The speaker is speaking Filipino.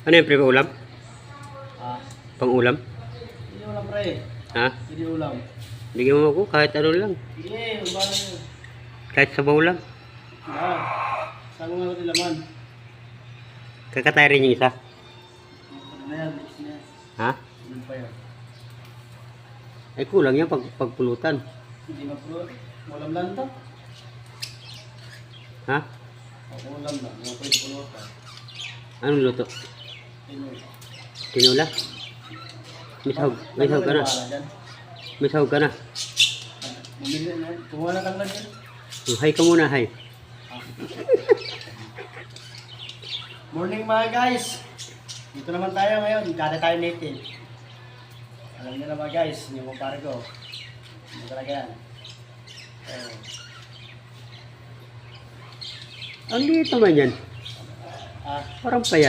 Ano yung pre, ulam? Ah, Pang ulam? hindi ulam pre. Ha? Hindi ulam. Bigyan mo ako kahit ano lang. Sige, ubalan nyo. Kahit sabaw lang. Saan nga natin laman? Kakatay rin yung isa. Ano na yan, mix na yan. Ha? Ano pa yan? Ay kulang yan pagpulutan. Hindi na pro. Ulam lang to. Ha? Ulam lang. Mga pwede pulutan. Anong luto? Pinoy. Tinula? May sahog ka na. May sahog ka na. Bumili na. Kumuha na tanggal yan. Hay ka muna, hay. Morning mga guys. Dito naman tayo ngayon. Gata tayo native. Alam niyo na mga guys. Yung kumpare ko. Ano talaga yan. Ang liit naman yan. Ah, Parang payat.